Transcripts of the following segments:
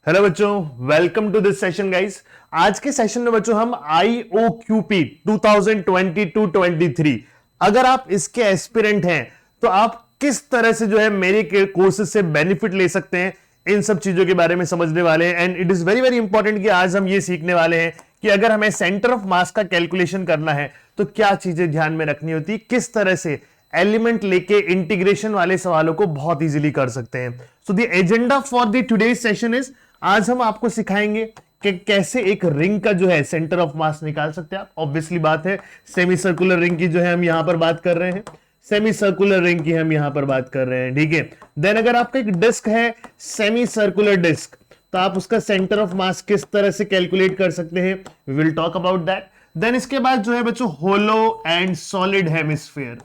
Hello बच्चों, welcome to this session guys. आज के सेशन में बच्चों हम IOQP 2022-23 अगर आप इसके एस्पिरेंट हैं तो आप किस तरह से जो है मेरे कोर्सेज से बेनिफिट ले सकते हैं, इन सब चीजों के बारे में समझने वाले हैं। And it is very very important कि आज हम ये सीखने वाले हैं कि अगर हमें सेंटर ऑफ मास का कैलकुलेशन करना है तो क्या चीजें ध्यान में रखनी होती, किस तरह से एलिमेंट लेके इंटीग्रेशन वाले सवालों को बहुत इजीली कर सकते हैं। So the agenda for the today's session is, आज हम आपको सिखाएंगे कि कैसे एक रिंग का जो है सेंटर ऑफ मास निकाल सकते हैं आप। ऑब्वियसली बात है, सेमी सर्कुलर रिंग की जो है हम यहां पर बात कर रहे हैं, सेमी सर्कुलर रिंग की हम यहां पर बात कर रहे हैं, ठीक है। देन अगर आपका एक डिस्क है, सेमी सर्कुलर डिस्क, तो आप उसका सेंटर ऑफ मास किस तरह से कैलकुलेट कर सकते हैं, we will talk about that. Then इसके बाद जो है बच्चों hollow and solid hemisphere,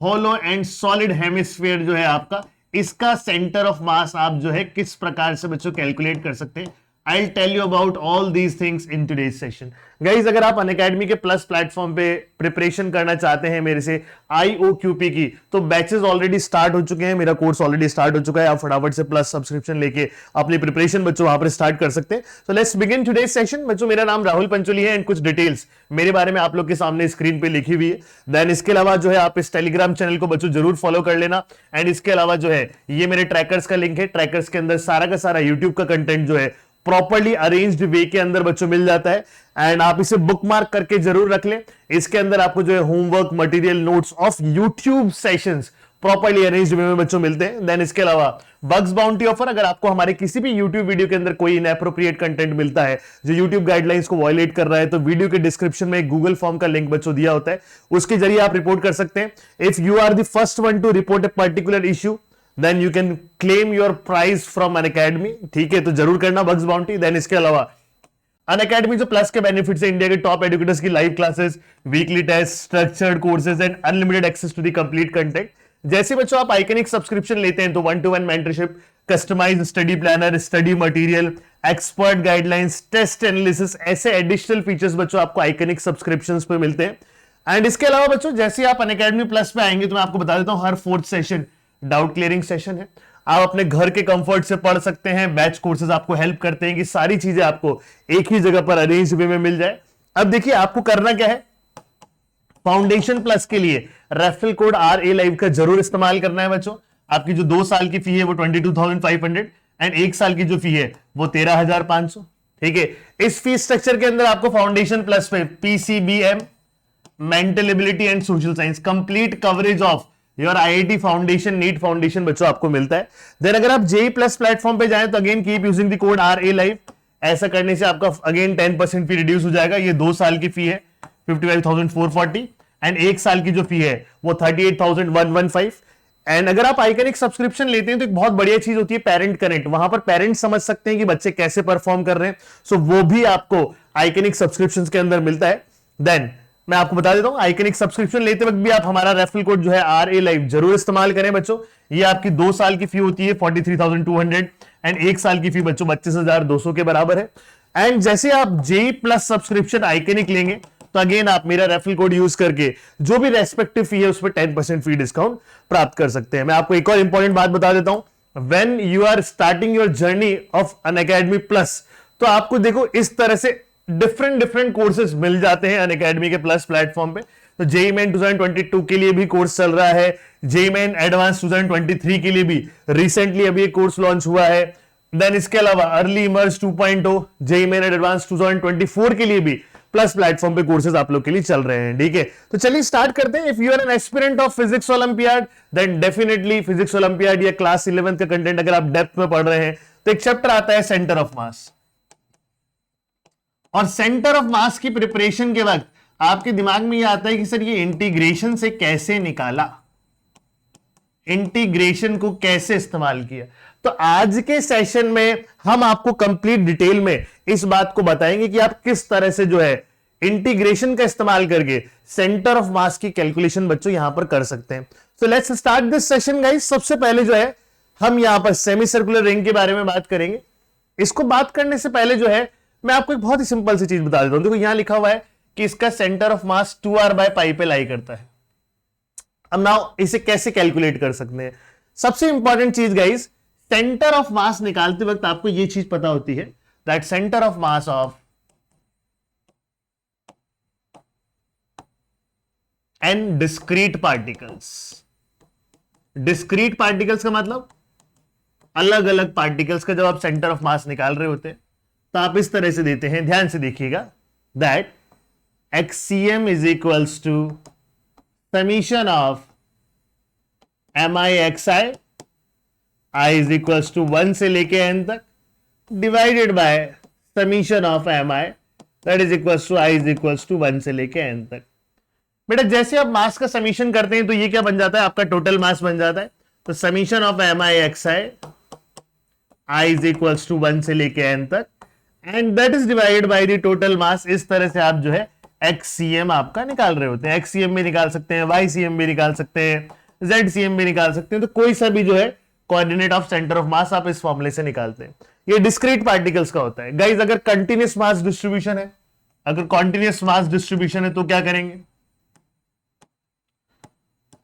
hollow and solid hemisphere जो है आपका, इसका सेंटर ऑफ मास आप जो है किस प्रकार से बच्चों कैलकुलेट कर सकते हैं। I will tell you about all these things in today's session. Guys अगर आप अनअकैडमी के प्लस प्लेटफॉर्म पे प्रिपरेशन करना चाहते हैं मेरे से IOQP की, तो बैचेस ऑलरेडी स्टार्ट हो चुके हैं, मेरा कोर्स ऑलरेडी स्टार्ट हो चुका है। आप फटाफट से प्लस सब्सक्रिप्शन लेके अपनी प्रिपरेशन बच्चों वहां पर स्टार्ट कर सकते हैं। So let's begin today's session. बच्चों मेरा नाम राहुल पंचोली है एंड कुछ डिटेल्स मेरे बारे में आप लोग के सामने स्क्रीन पे लिखी हुई है। देन इसके अलावा जो है आप इस टेलीग्राम चैनल को बच्चों जरूर फॉलो कर लेना। एंड इसके अलावा जो है ये मेरे ट्रैकर्स का लिंक है, ट्रैकर्स के अंदर सारा का सारा यूट्यूब का कंटेंट जो है प्रॉपर्ली अरेंज्ड वे के अंदर बच्चों मिल जाता है। एंड आप इसे बुक मार्क करके जरूर रख लें। इसके अंदर आपको जो है homework material, notes of YouTube sessions properly arranged way में बच्चों मिलते हैं। देन इसके अलावा बग्स बाउंटी ऑफर, अगर आपको हमारे किसी भी यूट्यूब वीडियो के अंदर कोई इनएप्रोप्रिएट कंटेंट मिलता है जो यूट्यूब गाइडलाइंस को वायलेट कर रहा है, तो वीडियो के डिस्क्रिप्शन में एक गूगल फॉर्म का लिंक बच्चों दिया होता है, उसके जरिए आप रिपोर्ट कर सकते हैं। If you are the first one to report a particular issue, then you can claim your prize from Unacademy, ठीक है, तो जरूर करना बग्स बाउंटी। देन इसके अलावा अनअकैडमी जो प्लस के बेनिफिट्स है, इंडिया के टॉप एजुकेटर्स की live classes, weekly test, structured courses and unlimited access to the complete content. जैसे बच्चों आप आइकनिक सब्सक्रिप्शन लेते हैं तो 1-to-1 mentorship, customised study planner, study material, expert guidelines, test analysis, ऐसे एडिशनल फीचर्स बच्चों आपको आइकनिक सब्सक्रिप्शंस पे मिलते हैं। एंड इसके अलावा बच्चों जैसे आप अनअकैडमी प्लस पे आएंगे तो मैं आपको बता देता हूं, हर 4th session doubt clearing session है। आप अपने घर के कंफर्ट से पढ़ सकते हैं। बैच कोर्सेज आपको हेल्प करते हैं कि सारी चीजें आपको एक ही जगह पर अरेंज वे में मिल जाए। अब देखिए आपको करना क्या है, फाउंडेशन प्लस के लिए रेफरल कोड RA लाइव का जरूर इस्तेमाल करना है बच्चों। आपकी जो 2 साल की फी है वो 22,500 एंड 1 साल की जो फी है वो 13,500, ठीक है। इस फी स्ट्रक्चर के अंदर आपको फाउंडेशन प्लस पे PCBM, mental ability and social science, complete coverage of your IIT foundation, NEET foundation बच्चों आपको मिलता है। देन अगर आप JEE प्लस प्लेटफॉर्म पे जाएं तो again keep using the code RA live. ऐसा करने से आपका अगेन 10% फी रिड्यूस हो जाएगा। ये 2 साल की फी है 55,440 एंड 1 साल की जो फी है वो 38,115। एंड अगर आप आइकनिक सब्सक्रिप्शन लेते हैं तो एक बहुत बढ़िया चीज होती है पेरेंट कनेक्ट, वहां पर पेरेंट्स समझ सकते हैं कि बच्चे कैसे परफॉर्म कर रहे हैं। सो वो भी आपको आइकनिक सब्सक्रिप्शंस के अंदर मिलता है। देन मैं आपको बता देता हूं, आइकनिक सब्सक्रिप्शन लेते वक्त भी आप हमारा रेफरल कोड जो है RA लाइव जरूर इस्तेमाल करें बच्चों। ये आपकी 2 साल की फी होती है 43,200 एंड 1 साल की फी बच्चों 25,200 के बराबर है। एंड जैसे आप JEE प्लस सब्सक्रिप्शन आइकनिक लेंगे तो अगेन आप मेरा रेफरल कोड यूज करके जो भी रेस्पेक्टिव फी है उस पर 10% फी डिस्काउंट प्राप्त कर सकते हैं। मैं आपको एक और इंपॉर्टेंट बात बता देता हूं, when you are starting your journey of Unacademy plus, तो आपको देखो इस तरह से डिफरेंट कोर्सेज मिल जाते हैं अनअकैडमी के प्लस प्लेटफॉर्म पे। तो JEE मेन 2022 के लिए भी कोर्स चल रहा है, JEE मेन एडवांस 2023 के लिए भी रिसेंटली अभी एक कोर्स लॉन्च हुआ है। देन इसके अलावा early emerge 2.0, JEE main advance 2024 के लिए भी प्लस प्लेटफॉर्म पे कोर्सेज आप लोग के लिए चल रहे हैं, ठीक है। तो चलिए स्टार्ट करते हैं। If you are an aspirant of physics olympiad, then definitely physics olympiad या क्लास 11th का कंटेंट अगर आप डेप्थ में पढ़ रहे हैं तो एक चैप्टर आता है सेंटर ऑफ मास। और सेंटर ऑफ मास की प्रिपरेशन के वक्त आपके दिमाग में यह आता है कि सर ये इंटीग्रेशन से कैसे निकाला, इंटीग्रेशन को कैसे इस्तेमाल किया। तो आज के सेशन में हम आपको कंप्लीट डिटेल में इस बात को बताएंगे कि आप किस तरह से जो है इंटीग्रेशन का इस्तेमाल करके सेंटर ऑफ मास की कैलकुलेशन बच्चों यहां पर कर सकते हैं। So let's start this session guys. सबसे पहले जो है हम यहां पर सेमी सर्कुलर रिंग के बारे में बात करेंगे। इसको बात करने से पहले जो है मैं आपको एक बहुत ही सिंपल सी चीज बता देता हूं। देखो यहां लिखा हुआ है कि इसका सेंटर ऑफ मास 2r/π पे लाई करता है। अब नाउ इसे कैसे कैलकुलेट कर सकते हैं। सबसे इंपॉर्टेंट चीज गाइस, सेंटर ऑफ मास निकालते वक्त आपको यह चीज पता होती है that centre of mass of an discrete particles. Discrete particles का मतलब अलग अलग पार्टिकल्स का जब आप सेंटर ऑफ मास निकाल रहे होते हैं तो आप इस तरह से देते हैं, ध्यान से देखिएगा, that xcm is equals to summation of mi i is equals to 1 से लेके n तक divided by summation of mi that is equals to i is equals to 1 से लेके n तक। बेटा जैसे आप मास का समीशन करते हैं तो ये क्या बन जाता है, आपका टोटल मास बन जाता है। तो summation of mi i is equals to 1 से लेके n तक and that is divided by the total mass. इस तरह से आप जो है xcm आपका निकाल रहे होते हैं। xcm भी निकाल सकते हैं, ycm भी निकाल सकते हैं, zcm भी निकाल सकते हैं। तो कोई सा भी जो है कोऑर्डिनेट ऑफ सेंटर ऑफ मास आप इस फॉर्मूले से निकालते हैं। ये डिस्क्रीट पार्टिकल्स का होता है। गाइस अगर कंटिन्यूस मास डिस्ट्रीब्यूशन है, अगर कॉन्टिन्यूस मास डिस्ट्रीब्यूशन है तो क्या करेंगे,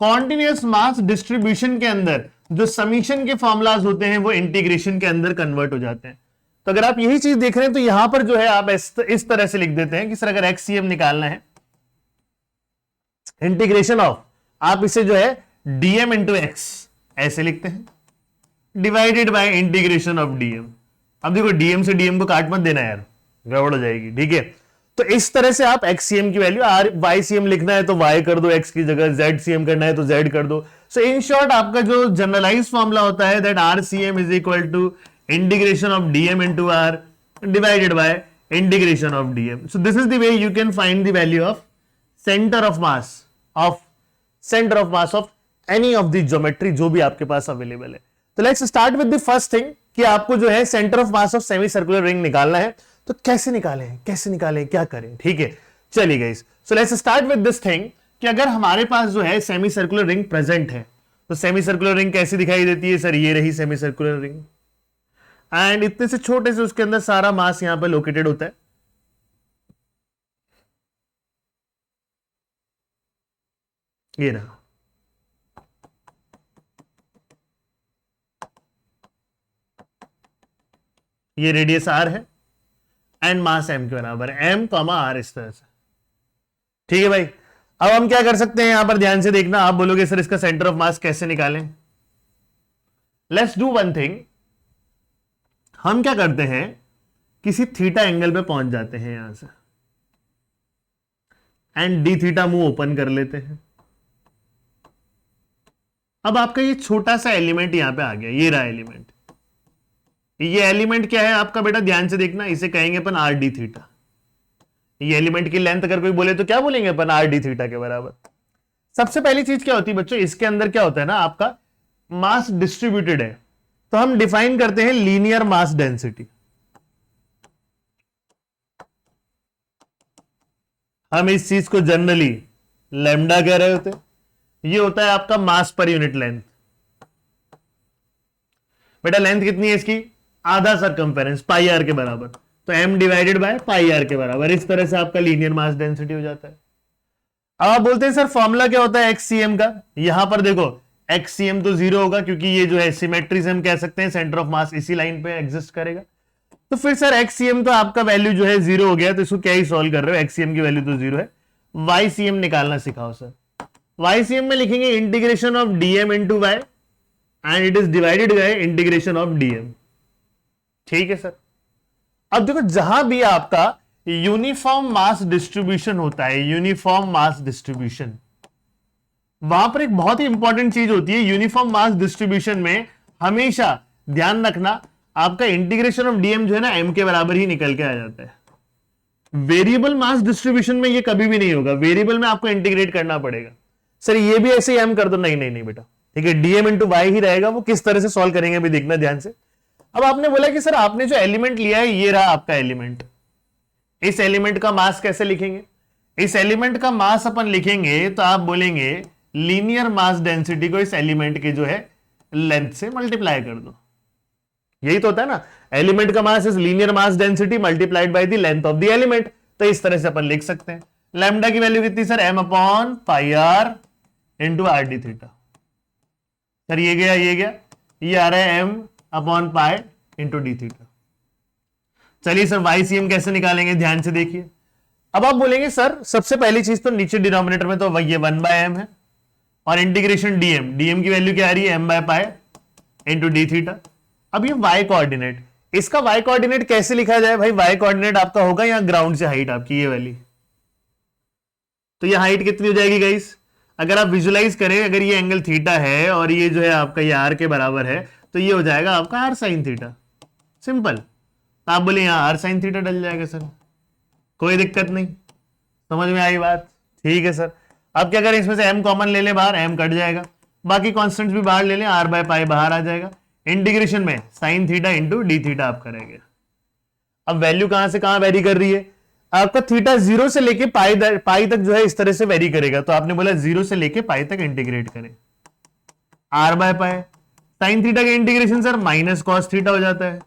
कॉन्टिन्यूस मास डिस्ट्रीब्यूशन के अंदर जो समीशन के फॉर्मुलाज होते हैं वो इंटीग्रेशन के अंदर कन्वर्ट हो जाते हैं। तो अगर आप यही चीज देख रहे हैं तो यहां पर जो है आप इस तरह से लिख देते हैं कि सर अगर xcm निकालना है, इंटीग्रेशन ऑफ, आप इसे जो है dm इंटू एक्स ऐसे लिखते हैं divided by integration of dm। अब देखो dm से dm को काट मत देना यार, गड़बड़ हो जाएगी, ठीक है। तो इस तरह से आप xcm की वैल्यू, ycm लिखना है तो y कर दो x की जगह, zcm करना है तो z कर दो। सो इन शॉर्ट आपका जो जनरलाइज फॉर्मूला होता है that rcm is equal to integration of dm into r divided by integration of dm. So this is the way you can find the value of center of mass of any of the geometry जो भी आपके पास available है। तो let's start with the first thing कि आपको जो है centre of mass of semi circular ring निकालना है। तो कैसे निकालें क्या करें, ठीक है। चलिए guys, so let's start with this thing कि अगर हमारे पास जो है सेमी सर्कुलर रिंग प्रेजेंट है तो सेमी सर्कुलर रिंग कैसी दिखाई देती है सर, ये रही सेमी सर्कुलर रिंग एंड इतने से छोटे से उसके अंदर सारा मास यहां पर लोकेटेड होता है। ये रहा, ये रेडियस r है एंड मास m के बराबर है, m कॉमा r, इस तरह से, ठीक है भाई। अब हम क्या कर सकते हैं, यहां पर ध्यान से देखना, आप बोलोगे सर इसका सेंटर ऑफ मास कैसे निकालें। लेट्स डू वन थिंग, हम क्या करते हैं, किसी थीटा एंगल पे पहुंच जाते हैं यहां से एंड डी थीटा मुंह ओपन कर लेते हैं। अब आपका ये छोटा सा एलिमेंट यहां पे आ गया, ये रहा एलिमेंट। ये एलिमेंट क्या है आपका बेटा, ध्यान से देखना, इसे कहेंगे अपन आर डी थीटा। ये एलिमेंट की लेंथ अगर कोई बोले तो क्या बोलेंगे अपन, आर डी थीटा के बराबर। सबसे पहली चीज क्या होती है बच्चों, इसके अंदर क्या होता है ना, आपका मास डिस्ट्रीब्यूटेड है तो हम डिफाइन करते हैं लीनियर मास डेंसिटी। हम इस चीज को जनरली लैम्डा कह रहे होते, ये होता है आपका मास पर यूनिट लेंथ। बेटा लेंथ कितनी है इसकी, आधा सर्कमफेरेंस, पाई आर के बराबर, तो m divided by pi r के बराबर। इस तरह से आपका लीनियर मास डेंसिटी हो जाता है। अब आप बोलते हैं सर फॉर्मूला क्या होता है xcm का, यहां पर देखो xcm तो 0 होगा क्योंकि ये जो है सिमेट्री से हम कह सकते हैं सेंटर ऑफ मास इसी लाइन पे एग्जिस्ट करेगा। तो फिर सर xcm तो आपका वैल्यू जो है 0 हो गया, तो इसको क्या ही सॉल्व कर रहे हो, xcm की वैल्यू तो 0 है। ycm निकालना सिखाओ सर। ycm में लिखेंगे integration of dm into y and it is divided by integration of dm, ठीक है सर। अब देखो जहां भी आपका यूनिफॉर्म मास डिस्ट्रीब्यूशन होता है, यूनिफॉर्म मास डिस्ट्रीब्यूशन, वहां पर एक बहुत ही इंपॉर्टेंट चीज होती है। यूनिफॉर्म मास डिस्ट्रीब्यूशन में हमेशा ध्यान रखना आपका इंटीग्रेशन ऑफ डीएम जो है ना m के बराबर ही निकल के आ जाता है। वेरिएबल मास डिस्ट्रीब्यूशन में ये कभी भी नहीं होगा, वेरिएबल में आपको इंटीग्रेट करना पड़ेगा। सर ये भी ऐसे ही m कर दो, नहीं नहीं नहीं बेटा, ठीक है, डीएम इंटू वाई ही रहेगा। वो किस तरह से सॉल्व करेंगे अभी देखना ध्यान से। अब आपने बोला कि सर आपने जो एलिमेंट लिया है ये रहा आपका एलिमेंट, इस एलिमेंट का मास कैसे लिखेंगे, इस एलिमेंट का मास अपन लिखेंगे तो आप बोलेंगे लीनियर मास डेंसिटी को इस एलिमेंट के जो है लेंथ से मल्टीप्लाई कर दो। यही तो होता है ना, एलिमेंट का mass is linear mass density multiplied by the length of the element. तो इस तरह से अपन लिख सकते हैं लैम्डा की वैल्यू कितनी sir, m upon pi are into are d theta. Sir ये गया, ये आ रहा है m upon pi into d theta. चलिए सर YCM कैसे निकालेंगे, ध्यान से देखिए। अब आप बोलेंगे सर सबसे पहली चीज तो नीचे डिनोमिनेटर में तो ये 1/m है और इंटीग्रेशन डीएम की वैल्यू क्या आ रही है m/पाई इंटू डी थीटा। अब ये y कोऑर्डिनेट, इसका y कोऑर्डिनेट कैसे लिखा जाए भाई, y कोऑर्डिनेट आपका होगा यहाँ ग्राउंड से हाइट आपकी ये वाली, तो ये हाइट कितनी हो जाएगी गाइस, अगर आप विजुलाइज करें, अगर ये एंगल थीटा है और ये जो है आपका ये r के बराबर है, तो ये हो जाएगा आपका r sin थीटा, सिंपल। तो आप बोले यहाँ r sin थीटा डल जाएगा सर, कोई दिक्कत नहीं, समझ में आई बात, ठीक है सर। अब क्या करें, इसमें से m कॉमन ले लें बाहर, m कट जाएगा, बाकी कॉन्स्टेंट्स भी बाहर ले लें, r/पाई बाहर आ जाएगा, इंटीग्रेशन में sin theta into d theta आप करेंगे। अब वैल्यू कहां से कहां वेरी कर रही है, आपका थीटा 0 से लेके पाई तक जो है इस तरह से वेरी करेगा, तो आपने बोला 0 से लेके पाई तक इंटीग्रेट करें, r/पाई sin थीटा का integration sir minus cos theta हो जाता है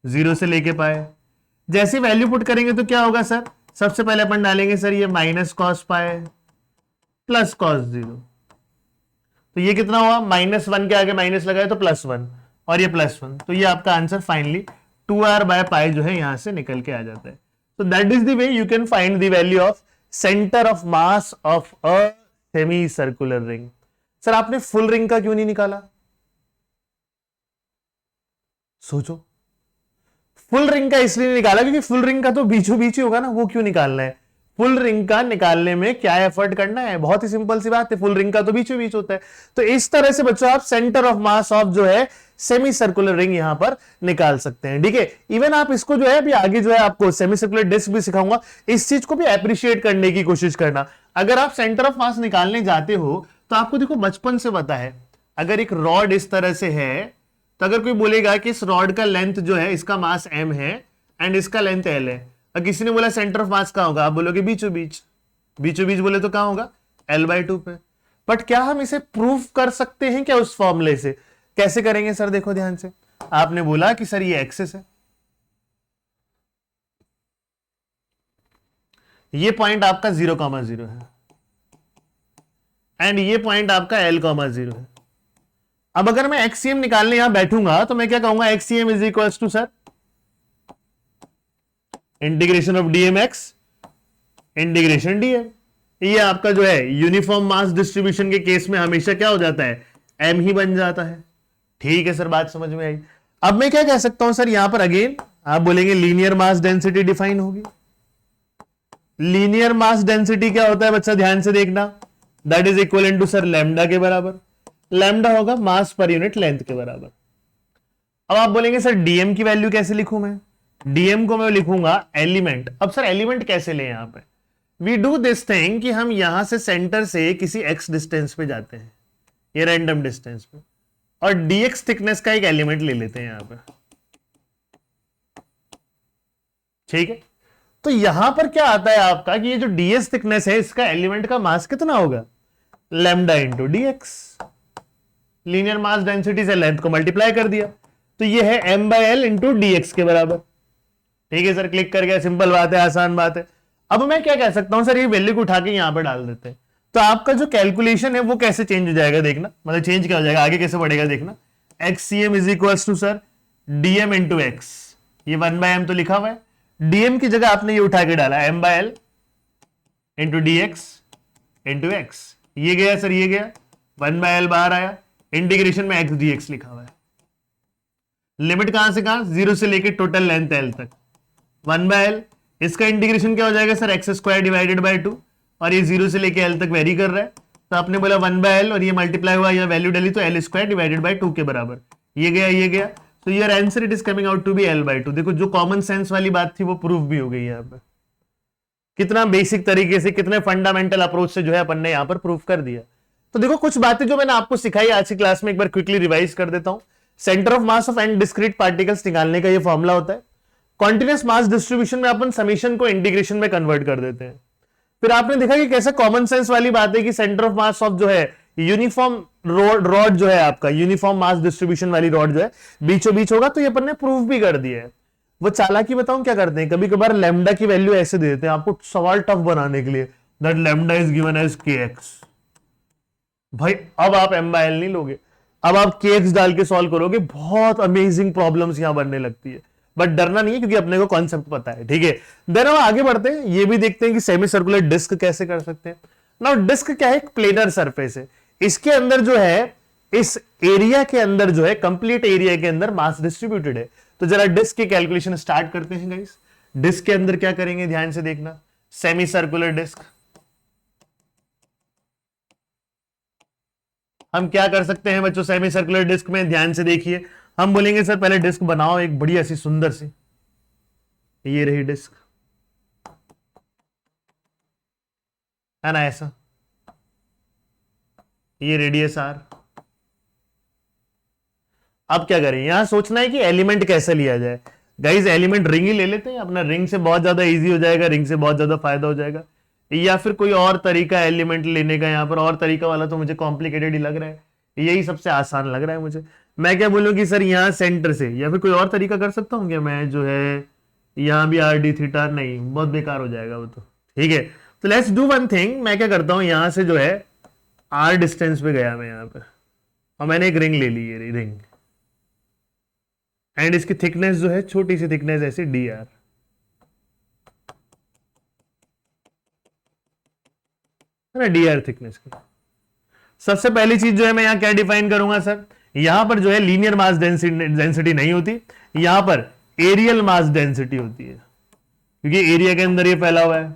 0 से लेके पाए। जैसे वैल्यू पुट करेंगे तो क्या होगा सर, सबसे पहले अपन डालेंगे सर ये minus cos pi plus cos 0, तो ये कितना हुआ, -1 के आगे माइनस लगाए तो +1 और ये +1, तो ये आपका आंसर फाइनली 2r/पाई जो है यहां से निकल के आ जाता है। So that is the way you can find the value of center of mass of a semicircular ring. Sir आपने फुल रिंग का क्यों नहीं निकाला, सोचो। फुल रिंग का इसलिए निकाला क्योंकि फुल रिंग का तो बीचों बीच ही होगा ना, वो क्यों निकालना है। फुल रिंग का निकालने में क्या एफर्ट करना है, बहुत ही सिंपल सी बात है, फुल रिंग का तो बीचों बीच होता है। तो इस तरह से बच्चों आप सेंटर ऑफ मास ऑफ जो है सेमी सर्कुलर रिंग यहां पर निकाल सकते हैं, ठीक है। इवन आप इसको जो है अभी आगे जो है आपको सेमी सर्कुलर डिस्क भी सिखाऊंगा, इस चीज को भी एप्रिशिएट करने की कोशिश करना। अगर आप सेंटर ऑफ मास निकालने जाते हो तो आपको देखो बचपन से पता है, अगर एक रॉड इस तरह से है तो अगर कोई बोलेगा कि इस रॉड का लेंथ जो है इसका मास m है एंड इसका लेंथ l है, और किसी ने बोला सेंटर ऑफ मास कहां होगा, आप बोलोगे बीचों बीच, बीचों बीच बोले तो कहां होगा l/2 पे। बट क्या हम इसे प्रूव कर सकते हैं क्या उस फॉर्मूले से, कैसे करेंगे सर, देखो ध्यान से। आपने बोला कि सर ये एक्सिस है, ये पॉइंट आपका 0,0 है एंड ये पॉइंट आपका l,0 है। अब अगर मैं एक्सीएम निकालने यहां बैठूंगा तो मैं क्या कहूंगा, XCM is equal to sir integration of DMX integration DM. ये आपका जो है यूनिफॉर्म मास डिस्ट्रीब्यूशन के केस में हमेशा क्या हो जाता है, एम ही बन जाता है, ठीक है सर, बात समझ में आई। अब मैं क्या कह सकता हूं सर, यहां पर अगेन आप बोलेंगे लीनियर मास डेंसिटी डिफाइन होगी। लीनियर मास डेंसिटी क्या होता है बच्चा, ध्यान से देखना, that is equal to sir lambda के बराबर, लैम्डा होगा मास पर यूनिट लेंथ के बराबर। अब आप बोलेंगे सर डीएम की वैल्यू कैसे लिखूं मैं, डीएम को मैं लिखूंगा एलिमेंट। अब सर एलिमेंट कैसे लें, यहां पे वी डू दिस थिंग कि हम यहां से सेंटर से किसी एक्स डिस्टेंस पे जाते हैं, ये रैंडम डिस्टेंस पे, और डीएक्स थिकनेस का एक एलिमेंट ले लेते हैं यहां पे, ठीक है। तो यहां पर क्या आता है आपका कि ये जो डीएस थिकनेस है इसका एलिमेंट का मास कितना होगा, lambda into dx. Linear mass density से लेंथ को मल्टीप्लाई कर दिया, तो ये है m/l इंटू डीएक्स के बराबर, ठीक है सर, क्लिक कर गया, सिंपल बात है, आसान बात है। अब मैं क्या कह सकता हूं सर, ये वैल्यू को उठा के यहां पर डाल देते हैं, तो आपका जो कैलकुलेशन है वो कैसे चेंज हो जाएगा देखना, मतलब चेंज क्या हो जाएगा, आगे कैसे बढ़ेगा देखना। XCM is equal to sir DM into X, ये 1/m तो लिखा हुआ है, डीएम की जगह आपने ये उठा के डाला m/l into dx into X, ये गया सर, ये गया 1/l बाहर आया, इंटीग्रेशन में x dx लिखा हुआ है। लिमिट कहां से कहां, 0 से लेके टोटल लेंथ l तक 1/l, इसका इंटीग्रेशन क्या हो जाएगा सर, x² डिवाइडेड बाय 2, और ये 0 से लेके l तक वेरी कर रहा है, तो आपने बोला 1/l और ये मल्टीप्लाई हुआ, या वैल्यू डाली तो l² डिवाइडेड बाय 2 के बराबर, ये गया ये गया, तो your answer it is coming out to be l/2। देखो जो कॉमन सेंस वाली बात थी वो प्रूफ भी हो गई यहाँ पे, कितना बेसिक तरीके से, कितने फंडामेंटल अप्रोच से जो है अपन ने यहां पर प्रूफ कर दिया। तो देखो कुछ बातें जो मैंने आपको सिखाई आज की क्लास में एक बार क्विकली रिवाइज कर देता हूं। Centre of mass of an discrete particles निकालने का ये फॉर्मूला होता है। कॉन्टिन्यूअस मास डिस्ट्रीब्यूशन में अपन समीशन को इंटीग्रेशन में कन्वर्ट कर देते हैं। फिर आपने देखा कि कैसे कॉमन सेंस वाली बात है कि सेंटर ऑफ मास ऑफ जो है यूनिफॉर्म रॉड जो है आपका यूनिफॉर्म मास डिस्ट्रीब्यूशन वाली रॉड जो है बीचों बीच होगा, तो ये अपन ने प्रूफ भी कर दिया है। वो चालाकी बताऊं क्या करते हैं, कभी कभार लैम्डा की वैल्यू ऐसे दे देते हैं आपको सवाल टफ बनाने के लिए, that lambda is given as kx। भाई अब आप m/l नहीं लोगे, अब आप केक्स डाल के सॉल्व करोगे, बहुत अमेजिंग प्रॉब्लम्स यहां बनने लगती है, बट डरना नहीं है क्योंकि अपने को कॉन्सेप्ट पता है, ठीक है। देन हम आगे बढ़ते हैं, ये भी देखते हैं कि सेमी सर्कुलर डिस्क कैसे कर सकते हैं। नाउ डिस्क क्या है, एक प्लेनर सरफेस है, इसके अंदर जो है, इस एरिया के अंदर जो है, कंप्लीट एरिया के अंदर मास डिस्ट्रीब्यूटेड है। तो जरा डिस्क की कैलकुलेशन स्टार्ट करते हैं गाइस। डिस्क के अंदर क्या करेंगे, ध्यान से देखना, सेमी सर्कुलर डिस्क। हम क्या कर सकते हैं बच्चों सेमी सर्कुलर डिस्क में, ध्यान से देखिए। हम बोलेंगे सर पहले डिस्क बनाओ एक बढ़िया सी सुंदर सी, ये रही डिस्क, है ना, ऐसा, ये रेडियस आर। अब क्या करें, यहां सोचना है कि एलिमेंट कैसे लिया जाए। गाइज एलिमेंट रिंग ही ले लेते हैं, अपना रिंग से बहुत ज्यादा इजी हो जाएगा, रिंग से बहुत ज्यादा फायदा हो जाएगा, या फिर कोई और तरीका एलिमेंट लेने का, यहां पर और तरीका वाला तो मुझे कॉम्प्लिकेटेड ही लग रहा है, यही सबसे आसान लग रहा है मुझे। मैं क्या बोलूं कि सर यहां सेंटर से, या फिर कोई और तरीका कर सकता हूं क्या मैं, जो है यहां भी आर डी थीटा, नहीं बहुत बेकार हो जाएगा वो तो, ठीक है। तो लेट्स डू वन थिंग, मैं क्या करता हूं, यहां से जो है आर डिस्टेंस पे गया मैं यहां पर, और मैंने एक रिंग ले ली, ये रिंग, एंड इसकी थिकनेस जो है छोटी सी थिकनेस ऐसी डी आर, है ना, डी आर थिकनेस की। सबसे पहली चीज जो है मैं यहां क्या डिफाइन करूंगा सर, यहां पर जो है लीनियर मास डेंसिटी नहीं होती, यहां पर एरियल मास डेंसिटी होती है, क्योंकि एरिया के अंदर ये फैला हुआ है।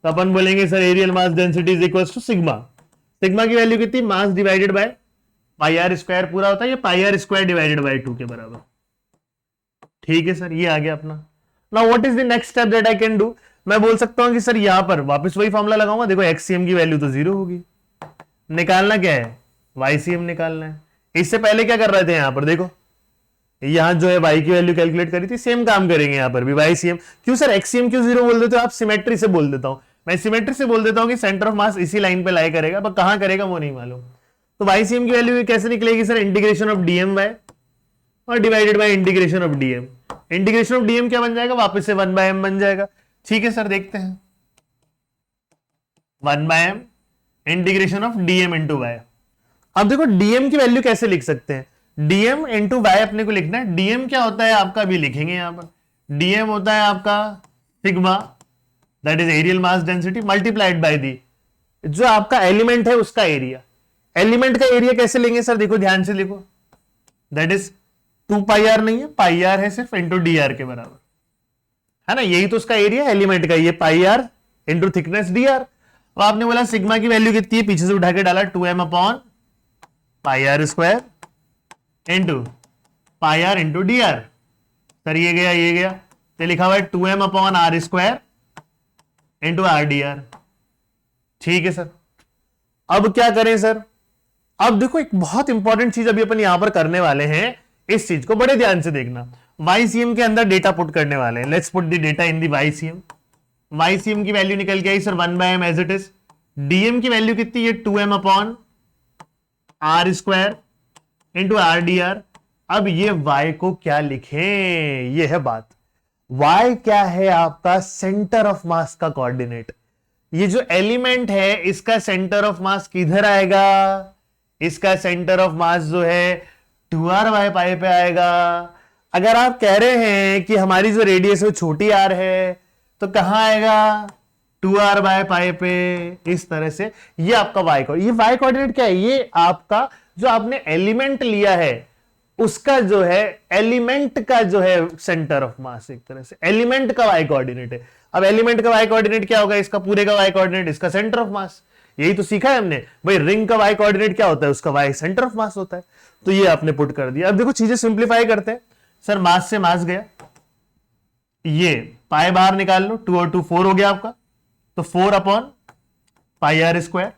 तो अपन बोलेंगे sir areal mass density is equal to sigma, sigma की वैल्यू कितनी, mass divided by pi r square पूरा होता है, ये pi r square divided by 2 के बराबर, ठीक है सर, ये आ गया अपना। Now what is the next step that I can do, मैं बोल सकता हूं कि सर यहां पर वापस वही फॉर्मूला लगाऊंगा, देखो एक्ससीएम की वैल्यू तो 0 होगी, निकालना क्या है, वाईसीएम निकालना है। इससे पहले क्या कर रहे थे यहां पर, देखो यहां जो है वाई की वैल्यू कैलकुलेट करी थी, सेम काम करेंगे यहां पर भी, वाईसीएम। क्यों सर एक्ससीएम क्यों 0 बोल देते हो आप, सिमेट्री से बोल देता हूं मैं, सिमेट्री से बोल देता हूं कि सेंटर ऑफ मास इसी लाइन पे लाई करेगा, पर कहां करेगा वो नहीं मालूम। तो वाईसीएम की वैल्यू कैसे निकलेगी sir, integration of DM Y और divided by integration of DM, integration of DM क्या बन जाएगा, वापस से 1/m बन जाएगा, ठीक है सर, देखते हैं 1/m integration of dm into y. अब देखो डीएम की वैल्यू कैसे लिख सकते हैं, डीएम इंटू वाई अपने को लिखना है, डीएम क्या होता है आपका, अभी लिखेंगे यहां पर, डीएम होता है आपका sigma, that is areal mass density, multiplied by the जो आपका एलिमेंट है उसका एरिया। एलिमेंट का एरिया कैसे लेंगे सर, देखो ध्यान से लिखो, दैट इज 2 पाई आर नहीं है, पाई आर है सिर्फ, इंटू डी आर के बराबर, है ना, यही तो उसका एरिया एलिमेंट का, ये pi are into thickness D R. अब आपने बोला सिग्मा की वैल्यू कितनी है, पीछे से उठा के डाला 2m upon pi r square into pi are into d r, sir ये गया ये गया, तो लिखा हुआ है 2m upon are square into R D r, ठीक है सर। अब क्या करें सर, अब देखो एक बहुत इंपॉर्टेंट चीज अभी अपन यहां पर करने वाले हैं, इस चीज को बड़े ध्यान से देखना, वाईसीएम के अंदर डेटा पुट करने वाले हैं, let's put the data in the YCM. YCM की वैल्यू निकल के आई sir 1/m as it is, DM की वैल्यू कितनी है 2m upon are square into R D R. अब ये y को क्या लिखें, ये है बात, y क्या है आपका सेंटर ऑफ मास का कोऑर्डिनेट, ये जो एलिमेंट है इसका सेंटर ऑफ मास किधर आएगा, इसका सेंटर ऑफ मास जो है 2r बाय पाई पे आएगा। अगर आप कह रहे हैं कि हमारी जो रेडियस है छोटी r है तो कहां आएगा, 2r बाय पाई पे, इस तरह से। ये आपका y कोऑर्डिनेट, ये y कोऑर्डिनेट क्या है, ये आपका जो आपने एलिमेंट लिया है उसका जो है, एलिमेंट का जो है सेंटर ऑफ मास, एक तरह से एलिमेंट का y कोऑर्डिनेट है। अब एलिमेंट का y कोऑर्डिनेट क्या होगा, इसका पूरे का y कोऑर्डिनेट, इसका सेंटर ऑफ मास, यही तो सीखा है हमने भाई, रिंग का y कोऑर्डिनेट क्या होता है, उसका y सेंटर ऑफ मास होता है, तो ये आपने पुट कर दिया। अब देखो चीजें सिंप्लीफाई करते हैं सर, मास से मास गया, ये पाई बाहर निकाल लो, 2 और 2 4 हो गया आपका, तो 4 upon pi r square,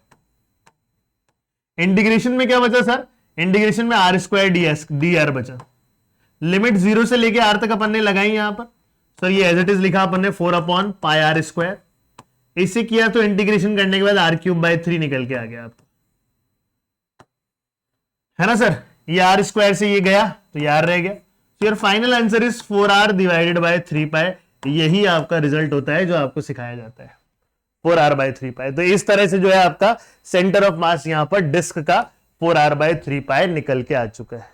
integration में क्या बचा सर, इंटीग्रेशन में आर स्क्वायर डी आर बचा, लिमिट 0 से लेके r तक अपन ने लगाई यहां पर, सर ये एज इट इज लिखा अपन ने 4 अपॉन पाई आर स्क्वायर, इसे किया तो इंटीग्रेशन करने के बाद r³/3 निकल के आ गया आपको, है ना सर, ये r स्क्वायर से ये गया तो ये r रह गया, तो your final answer is 4r divided by 3 पाई, यही आपका रिजल्ट होता है जो आपको सिखाया जाता है, 4r/3 पाई। तो इस तरह से जो है आपका सेंटर ऑफ मास यहां पर डिस्क का 4r/3π निकल के आ चुका है।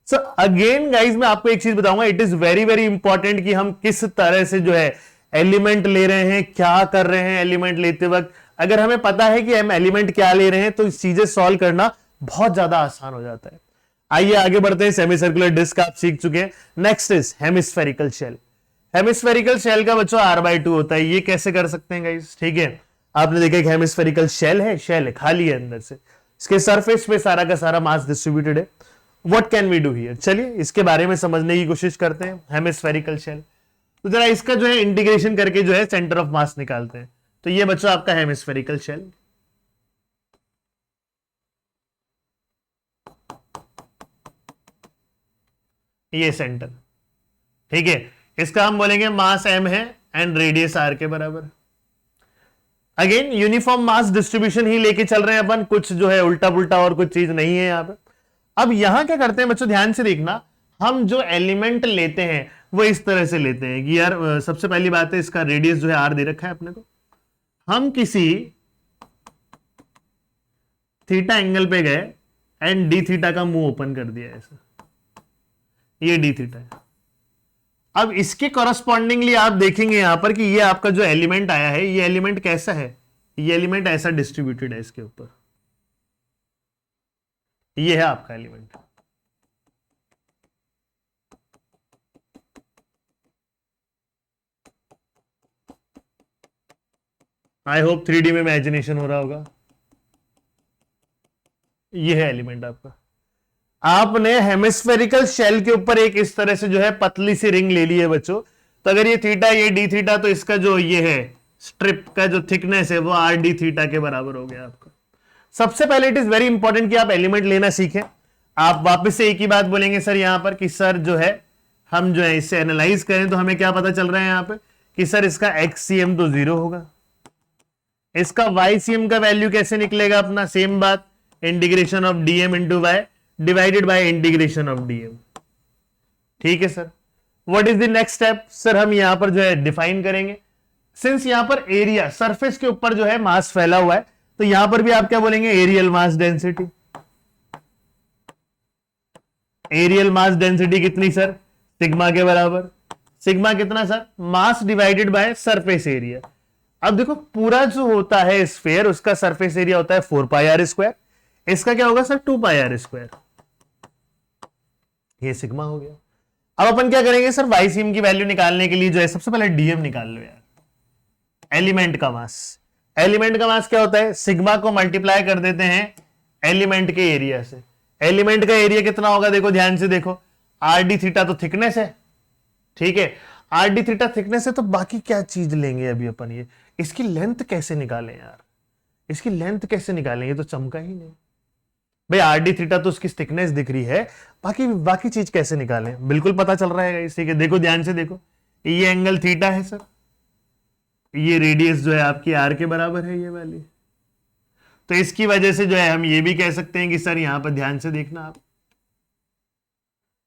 सो अगेन गाइज मैं आपको एक चीज बताऊंगा, it is very very important कि हम किस तरह से जो है एलिमेंट ले रहे हैं, क्या कर रहे हैं एलिमेंट लेते वक्त। अगर हमें पता है कि हम एलिमेंट क्या ले रहे हैं तो चीजें सॉल्व करना बहुत ज्यादा आसान हो जाता है। आइए आगे बढ़ते हैं। सेमी सर्कुलर डिस्क आप सीख चुके हैं। Next is hemispherical shell. Hemispherical shell का बच्चों r/2 होता है। ये कैसे कर सकते हैं गाइज? ठीक है, आपने देखा कि हेमिस्फेरिकल शेल है खाली है अंदर से, इसके सरफेस पे सारा का सारा मास डिस्ट्रीब्यूटेड है। What can we do here? चलिए इसके बारे में समझने की कोशिश करते हैं। हेमिस्फेरिकल शेल, तो जरा इसका जो है इंटीग्रेशन करके जो है सेंटर ऑफ मास निकालते हैं। तो ये बच्चों आपका हेमिस्फेरिकल शेल। ये सेंटर, ठीक है, इसका हम बोलेंगे मास m है एंड रेडियस r के बराबर। अगेन यूनिफॉर्म मास डिस्ट्रीब्यूशन ही लेके चल रहे हैं अपन, कुछ जो है उल्टा पुल्टा और कुछ चीज नहीं है यहां पे। अब यहां क्या करते हैं बच्चों, ध्यान से देखना, हम जो एलिमेंट लेते हैं वो इस तरह से लेते हैं कि यार सबसे पहली बात है इसका रेडियस जो है r दे रखा है अपने को। हम किसी थीटा एंगल पे गए एंड डी थीटा का मुंह ओपन कर दिया ऐसा, ये डी थीटा है। अब इसके कॉरस्पॉन्डिंगली आप देखेंगे यहां पर कि ये आपका जो एलिमेंट आया है, ये एलिमेंट कैसा है, ये एलिमेंट ऐसा डिस्ट्रीब्यूटेड है इसके ऊपर, ये है आपका एलिमेंट। आई होप 3D में इमेजिनेशन हो रहा होगा। ये है एलिमेंट आपका। आपने हेमिस्फेरिकल शेल के ऊपर एक इस तरह से जो है पतली सी रिंग ले ली है बच्चों। तो अगर ये थीटा ये डी थीटा, तो इसका जो ये है स्ट्रिप का जो थिकनेस है वो आर डी थीटा के बराबर हो गया आपका। सबसे पहले इट इज वेरी इंपॉर्टेंट कि आप एलिमेंट लेना सीखें। आप वापस से एक ही बात बोलेंगे सर यहां पर कि सर जो है हम जो है इससे एनालाइज करें तो हमें क्या पता चल रहा है यहां पे कि सर इसका एक्ससीएम तो 0 होगा, इसका वाईसीएम का वैल्यू कैसे निकलेगा अपना, सेम बात, integration of dm into y divided by integration of dm. ठीक है sir, what is the next step? Sir हम यहां पर जो है डिफाइन करेंगे। सिंस यहां पर एरिया सरफेस के ऊपर जो है मास फैला हुआ है, तो यहां पर भी आप क्या बोलेंगे, areal mass density. Areal mass density कितनी सर, सिग्मा के बराबर। सिग्मा कितना sir, mass divided by surface area. अब देखो पूरा जो होता है स्फीयर उसका सरफेस एरिया होता है 4πr², इसका क्या होगा सर 2πr²। ये सिग्मा हो गया। अब अपन क्या करेंगे सर, वाईसीएम की वैल्यू निकालने के लिए जो है सबसे पहले डीएम निकाल लो यार, एलिमेंट का मास। एलिमेंट का मास क्या होता है, सिग्मा को मल्टीप्लाई कर देते हैं एलिमेंट के एरिया से। एलिमेंट का एरिया कितना होगा, देखो ध्यान से देखो, आर डी थीटा तो थिकनेस है, ठीक है, आर डी थीटा थिकनेस है, तो बाकी क्या चीज लेंगे अभी अपन, ये इसकी लेंथ कैसे निकालें यार, इसकी लेंथ कैसे निकालें, ये तो चमका ही नहीं भाई। आर डी थीटा तो उसकी थिकनेस दिख रही है, बाकी चीज कैसे निकालें, बिल्कुल पता चल रहा है इसी के। देखो ध्यान से देखो, ये एंगल थीटा है सर, ये रेडियस जो है आपकी आर के बराबर है ये वाली, तो इसकी वजह से जो है हम ये भी कह सकते हैं कि सर यहां पर ध्यान से देखना आप,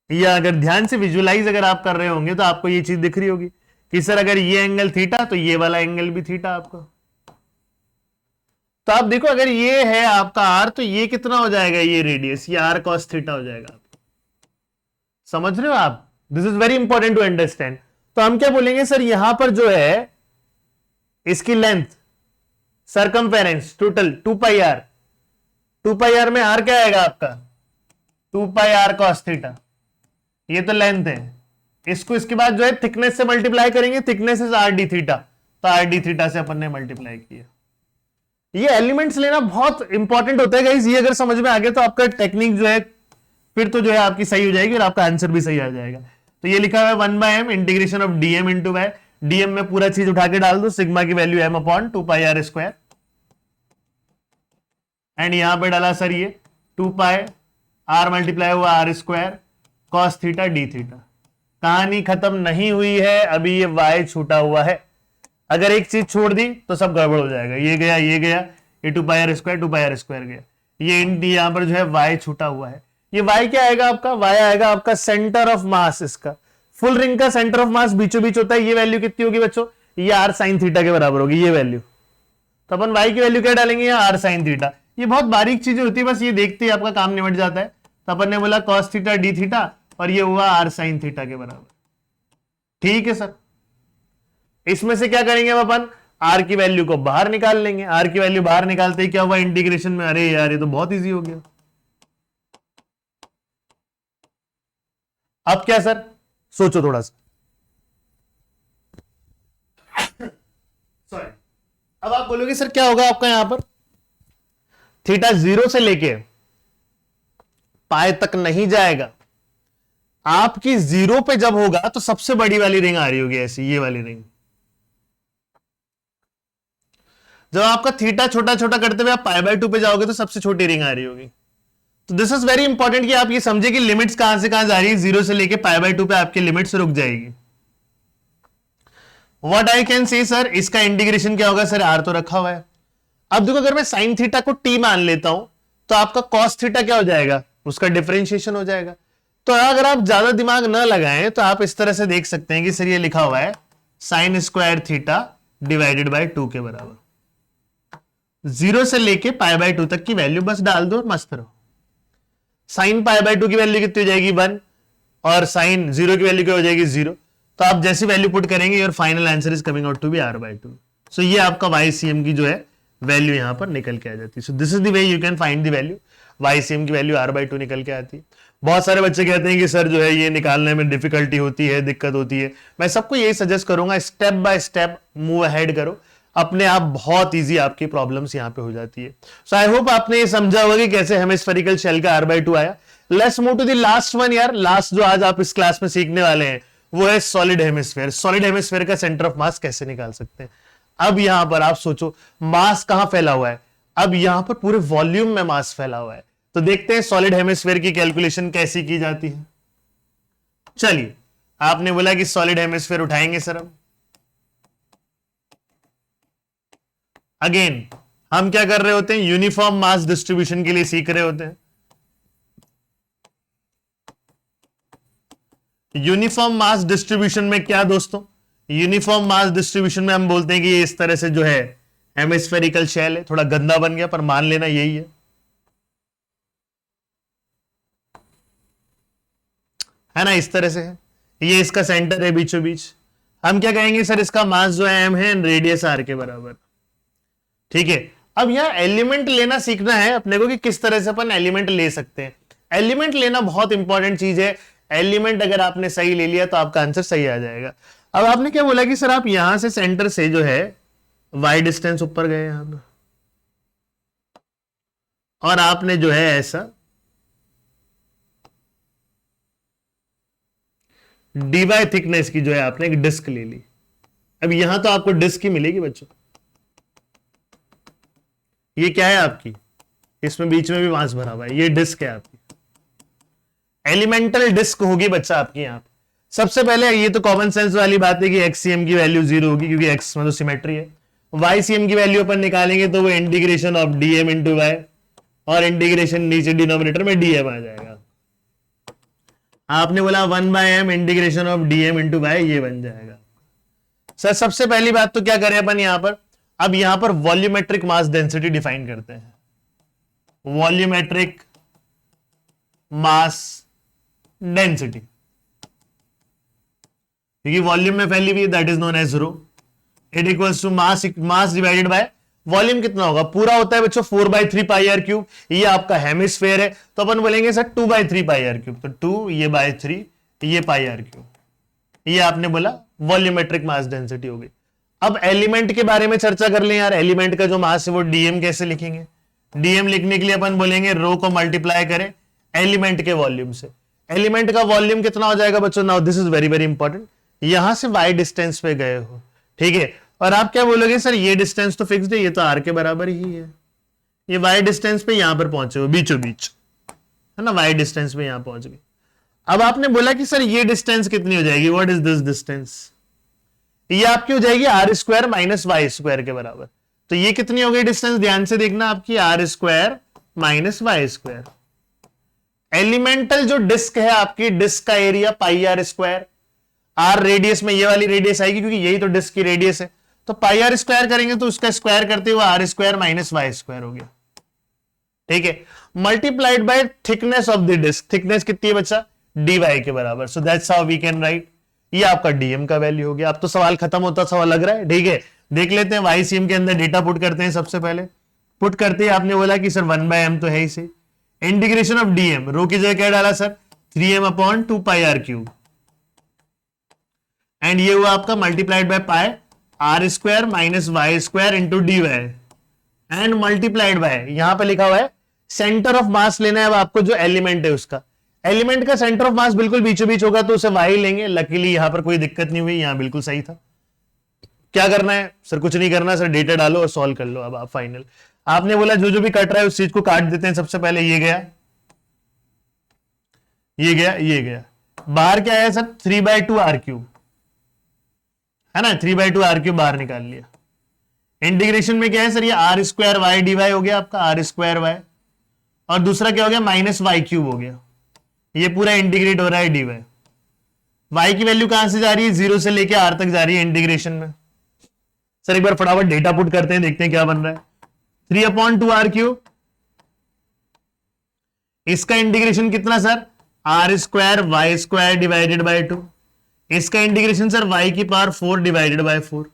या अगर ध्यान से विजुअलाइज अगर आप कर रहे होंगे तो आपको ये चीज दिख रही होगी कि सर अगर ये एंगल थीटा तो ये वाला एंगल भी थीटा आपका। तो आप देखो अगर ये है आपका आर, तो ये कितना हो जाएगा, ये रेडियस, ये आर कॉस थीटा हो जाएगा। समझ रहे हो आप, this is very important to understand. तो हम क्या बोलेंगे सर, यहां पर जो है इसकी length circumference total 2πr, 2πr में आर क्या आएगा आपका 2πr cos थीटा, ये तो लेंथ है। इसको इसके बाद जो है थिकनेस से मल्टीप्लाई करेंगे, thickness is are d theta, तो आर डी थीटा से अपन ने मल्टीप्लाई किया। ये एलिमेंट्स लेना बहुत इंपॉर्टेंट होता है गाइस, ये अगर समझ में आ गया तो आपका टेक्निक जो है फिर तो जो है आपकी सही हो जाएगी और आपका आंसर भी सही आ जाएगा। तो ये लिखा हुआ है 1/m integration of dm into y, dm में पूरा चीज उठा के डाल दो, सिग्मा की वैल्यू m/2πr², एंड यहां पे डाला सर ये 2π r मल्टीप्लाई हुआ r² cos theta D theta. कहानी खत्म नहीं हुई है, अभी ये y छूटा हुआ है। अगर एक चीज छोड़ दी तो सब गड़बड़ हो जाएगा, ये गया ये 2πr² गया, ये यहां पर जो है y छूटा हुआ है। ये y क्या आएगा आपका, y आएगा आपका सेंटर ऑफ मास। इसका फुल रिंग का सेंटर ऑफ मास बीचों बीच होता है। ये वैल्यू कितनी होगी बच्चों, ये r sin थीटा के बराबर होगी ये वैल्यू। तो अपन y की वैल्यू क्या डालेंगे, r sin थीटा। ये बहुत बारीक चीजें होती है, बस ये देखते ही आपका काम निपट जाता है। तो अपन ने बोला cos थीटा डी थीटा और ये हुआ r sin थीटा के बराबर। ठीक है सर, इसमें से क्या करेंगे अपन, r की वैल्यू को बाहर निकाल लेंगे। r की वैल्यू बाहर निकालते ही क्या हुआ इंटीग्रेशन में, अरे यार ये तो बहुत इजी हो गया। अब क्या सर, सोचो थोड़ा सा, सॉरी। अब आप बोलोगे सर क्या होगा आपका यहां पर, थीटा 0 से लेके पाए तक नहीं जाएगा, आपकी 0 पे जब होगा तो सबसे बड़ी वाली रिंग आ रही होगी ऐसी, ये वाली रिंग। जब आपका थीटा छोटा छोटा करते हुए आप π/2 पे जाओगे तो सबसे छोटी रिंग आ रही होगी। तो दिस इज वेरी इंपॉर्टेंट कि आप ये समझे कि लिमिट्स कहां से कहां जा रही है, 0 से लेके π/2 पे आपकी लिमिट्स रुक जाएगी। What I can say sir, इसका इंटीग्रेशन क्या होगा सर, r तो रखा हुआ है। अब देखो अगर मैं साइन थीटा को t मान लेता हूं तो आपका cos थीटा क्या हो जाएगा, उसका डिफरेंशिएशन हो जाएगा। तो अगर आप ज्यादा दिमाग ना लगाएं तो आप इस तरह से देख सकते हैं कि सर ये लिखा हुआ है sine square theta divided by 2 के बराबर। 0 से लेके π/2 तक की वैल्यू बस डाल दो और मस्त रहो। साइन π/2 की वैल्यू कितनी हो जाएगी 1 और साइन 0 की वैल्यू क्या हो जाएगी 0। तो आप जैसी वैल्यू पुट करेंगे your final answer is coming out to be r/2। So ये आपका YCM की जो है वैल्यू यहां पर निकल के आ जाती है। So this is the way you can find the value, YCM की वैल्यू r/2 निकल के आती है। बहुत सारे बच्चे कहते हैं कि सर जो है ये निकालने में डिफिकल्टी होती है, दिक्कत होती है। मैं सबको यही सजेस्ट करूंगा step by step move ahead करो, अपने आप बहुत इजी आपकी प्रॉब्लम्स यहां पे हो जाती है। सो आई होप आपने ये समझा होगा कि कैसे हेमिस्फेरिकल शेल का r/2 आया। Let's move to the last one यार। लास्ट जो आज आप इस क्लास में सीखने वाले हैं वो है सॉलिड हेमिस्फेयर। सॉलिड हेमिस्फेयर का सेंटर ऑफ मास कैसे निकाल सकते हैं। अब यहां पर आप सोचो मास कहां फैला हुआ है, अब यहां पर पूरे वॉल्यूम में मास फैला हुआ है। तो देखते हैं सॉलिड हेमिस्फेयर की कैलकुलेशन कैसी की जाती है। चलिए, आपने बोला कि सॉलिड हेमिस्फेयर उठाएंगे सर। हम अगेन हम क्या कर रहे होते हैं, यूनिफॉर्म मास डिस्ट्रीब्यूशन के लिए सीख रहे होते हैं। यूनिफॉर्म मास डिस्ट्रीब्यूशन में क्या दोस्तों, यूनिफॉर्म मास डिस्ट्रीब्यूशन में हम बोलते हैं कि ये इस तरह से जो है हेमिस्फेरिकल शेल है। थोड़ा गंदा बन गया पर मान लेना यही है ना, इस तरह से है। ये इसका सेंटर है बीचों बीच। हम क्या कहेंगे सर, इसका मास जो है m है, रेडियस r के बराबर। ठीक है, अब यहां एलिमेंट लेना सीखना है अपने को कि किस तरह से अपन एलिमेंट ले सकते हैं। एलिमेंट लेना बहुत इंपॉर्टेंट चीज है। एलिमेंट अगर आपने सही ले लिया तो आपका आंसर सही आ जाएगा। अब आपने क्या बोला कि सर आप यहां से सेंटर से जो है y डिस्टेंस ऊपर गए यहां पर, और आपने जो है ऐसा dy थिकनेस की जो है आपने एक डिस्क ले ली। अब यहां तो आपको डिस्क ही मिलेगी बच्चों। ये क्या है आपकी, इसमें बीच में भी मास भरा हुआ है, ये डिस्क है आपकी, एलिमेंटल डिस्क होगी बच्चा आपकी यहां पे। सबसे पहले ये तो कॉमन सेंस वाली बात है कि XCM की वैल्यू 0 होगी क्योंकि x में तो सिमेट्री है। YCM की वैल्यू अपन निकालेंगे तो वो integration of dm into y, और इंटीग्रेशन नीचे डिनोमिनेटर में dm आ जाएगा। आपने बोला 1/m integration of dm into y, ये बन जाएगा। सर सबसे पहली बात तो क्या करें अपन यहां पर, अब यहां पर वॉल्यूमेट्रिक मास डेंसिटी डिफाइन करते हैं। वॉल्यूमेट्रिक मास डेंसिटी, क्योंकि वॉल्यूम में फैली हुई, that is known as rho. It equals to mass divided by volume. कितना होगा, पूरा होता है बच्चों 4/3 पाई आर क्यूब। ये आपका हेमिस्फेयर है तो अपन बोलेंगे सर 2/3 पाई आर क्यूब। तो 2 ये बाय 3 ये पाई आर क्यूब, ये आपने बोला वॉल्यूमेट्रिक मास डेंसिटी हो गई। अब एलिमेंट के बारे में चर्चा कर लें यार। एलिमेंट का जो मास है वो डीएम कैसे लिखेंगे। डीएम लिखने के लिए अपन बोलेंगे रो को मल्टीप्लाई करें एलिमेंट के वॉल्यूम से। एलिमेंट का वॉल्यूम कितना हो जाएगा बच्चों, now this is very very important. यहां से y डिस्टेंस पे गए हो, ठीक है, और आप क्या बोलोगे सर ये डिस्टेंस तो फिक्स्ड है, ये तो r के बराबर ही है। ये y डिस्टेंस पे यहां पर पहुंचे हो बीचों बीच, है ना, y डिस्टेंस पे यहां पहुंच गए। अब आपने बोला कि सर ये डिस्टेंस कितनी हो जाएगी, व्हाट इज दिस डिस्टेंस, ये आपकी हो जाएगी r square minus y square के बराबर। तो ये कितनी हो गई डिस्टेंस, ध्यान से देखना, आपकी r square minus y square. Elemental जो डिस्क है आपकी, डिस्क का area pi r square, r radius में ये वाली रेडियस आएगी क्योंकि यही तो डिस्क की रेडियस है। तो पाई आर स्क्वायर करेंगे तो उसका स्क्वायर करते हुए r square minus y square हो गया। ठीक है, multiplied by thickness of the disc, thickness कितनी है बच्चा, dy के बराबर, so that's how we can write, ये आपका dm का वैल्यू हो गया। अब तो सवाल खत्म होता सवाल लग रहा है, ठीक है, देख लेते हैं YCM के अंदर डेटा पुट करते हैं। सबसे पहले पुट करते हैं, आपने बोला कि सर 1/m तो है ही से, इंटीग्रेशन ऑफ dm, रो की जगह क्या डाला sir 3m upon 2πr3, and ये हुआ आपका multiplied by pi r square minus y square into dy, and multiplied by, यहां पे लिखा हुआ है सेंटर ऑफ मास लेना है अब आपको, जो एलिमेंट है उसका, एलिमेंट का सेंटर ऑफ मास बिल्कुल बीचों बीच होगा तो उसे y लेंगे। लकीली यहां पर कोई दिक्कत नहीं हुई, यहां बिल्कुल सही था। क्या करना है सर, कुछ नहीं करना सर, डेटा डालो और सॉल्व कर लो। अब आप फाइनल, आपने बोला जो जो भी कट रहा है उस चीज को काट देते हैं। सबसे पहले ये गया, ये गया, ये गया, बाहर क्या आया सर 3/2r3, है ना, 3/2r3 बाहर निकाल लिया। इंटीग्रेशन में क्या है सर, ये r स्क्वायर वाई dy हो गया आपका, r स्क्वायर वाई, और दूसरा क्या हो गया माइनस वाई क्यूब हो गया, ये पूरा इंटीग्रेट हो रहा है dy। y की वैल्यू कहां से जा रही है, 0 से लेके r तक जा रही है इंटीग्रेशन में। सर एक बार फटाफट डेटा पुट करते हैं, देखते हैं क्या बन रहा है। 3/2r3, इसका इंटीग्रेशन कितना sir, r square y square divided by 2, इसका इंटीग्रेशन सर y की पावर 4 डिवाइडेड बाई 4,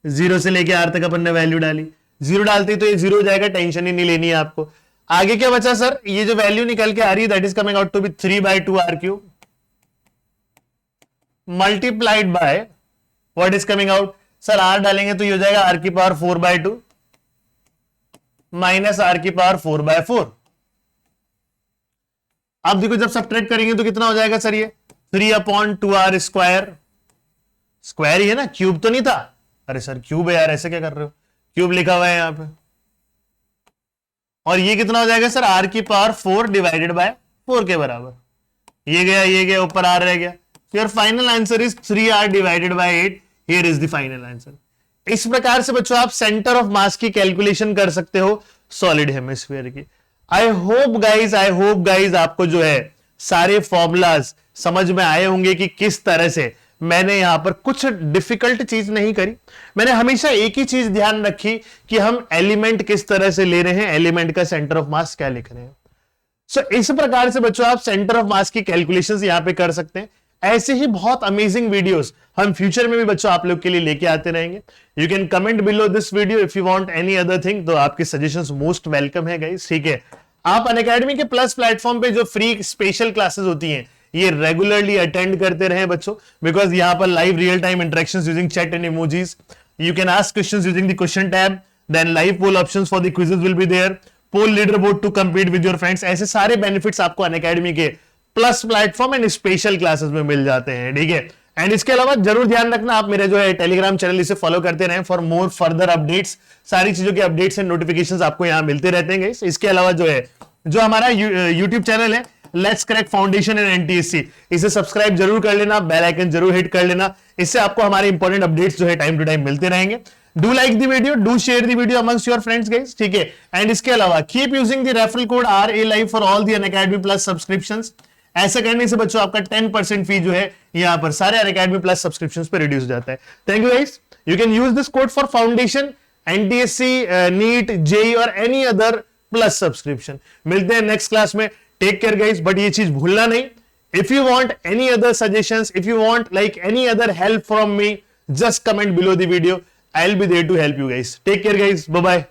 0 से लेके r तक अपन ने वैल्यू डाली, 0 डालते तो ये 0 हो जाएगा, टेंशन ही नहीं लेनी है आपको। आगे क्या बचा सर, ये जो वैल्यू निकल के आ रही है that is coming out to be 3/2r3 multiplied by what is coming out sir, r डालेंगे तो ये हो जाएगा r की पावर 4/2 माइनस r की पावर 4/4। अब देखो जब सब्ट्रैक्ट करेंगे तो कितना हो जाएगा सर, ये 3/2r स्क्वायर, स्क्वायर ही है ना, क्यूब तो नहीं था, अरे सर क्यूब है यार, ऐसे क्या कर रहे हो, क्यूब लिखा हुआ है यहां पे, और ये कितना हो जाएगा सर r की पावर 4 डिवाइडेड बाय 4 के बराबर, ये गया, ऊपर r रह गया, your final answer is 3r divided by 8, here is the final answer. इस प्रकार से बच्चों आप सेंटर ऑफ मास की कैलकुलेशन कर सकते हो सॉलिड हेमिस्फीयर की। आई होप गाइज आपको जो है सारे फॉर्मूलाज समझ में आए होंगे कि किस तरह से मैंने यहां पर कुछ डिफिकल्ट चीज नहीं करी। मैंने हमेशा एक ही चीज ध्यान रखी कि हम एलिमेंट किस तरह से ले रहे हैं, एलिमेंट का सेंटर ऑफ मास क्या लिख रहे हैं। सो इस प्रकार से बच्चों आप सेंटर ऑफ मास की कैलकुलेशंस यहां पे कर सकते हैं। ऐसे ही बहुत अमेजिंग वीडियोस हम फ्यूचर में भी बच्चों आप लोग के लिए लेके आते रहेंगे। You can comment below this video if you want any other thing, तो आपके सजेशंस मोस्ट वेलकम है गाइस, ठीक है। आप अनअकैडमी के प्लस प्लेटफॉर्म पे जो फ्री स्पेशल क्लासेस होती हैं ये रेगुलरली अटेंड करते रहे बच्चों, बिकॉज यहां पर live real time interactions using chat and emojis, you can ask questions using the question tab, then live poll options for the quizzes will be there, poll leader board to compete with your friends. ऐसे सारे benefits आपको Unacademy के plus platform and special classes में मिल जाते हैं, ठीक है। एंड इसके अलावा जरूर ध्यान रखना आप मेरे जो है टेलीग्राम चैनल इसे फॉलो करते रहें फॉर मोर फर्दर अपडेट्स, सारी चीजों के अपडेट्स एंड नोटिफिकेशंस आपको यहां मिलते रहते हैं। इसके अलावा जो है जो हमारा यूट्यूब चैनल है let's crack foundation and NTSC, इसे सब्सक्राइब जरूर कर लेना, बेल आइकन जरूर हिट कर लेना, इससे आपको हमारे इंपॉर्टेंट अपडेट्स जो है टाइम टू टाइम मिलते रहेंगे। Do like the video, do share the video amongst your friends guys, ठीक है। एंड इसके अलावा keep using the referral code RALive for all the Unacademy plus subscriptions. ऐसा करने से बच्चों आपका 10% फी जो है यहां पर सारे अनअकैडमी प्लस सब्सक्रिप्शंस पे रिड्यूस हो जाता है। Thank you guys, you can use this code for foundation, NTSE, NEET, JEE और एनी अदर प्लस सब्सक्रिप्शन। मिलते हैं नेक्स्ट क्लास में, टेक केयर गाइस, बट ये चीज भूलना नहीं, if you want any other suggestions, if you want like any other help from me, just comment below the video, I'll be there to help you guys. Take care guys, bye bye.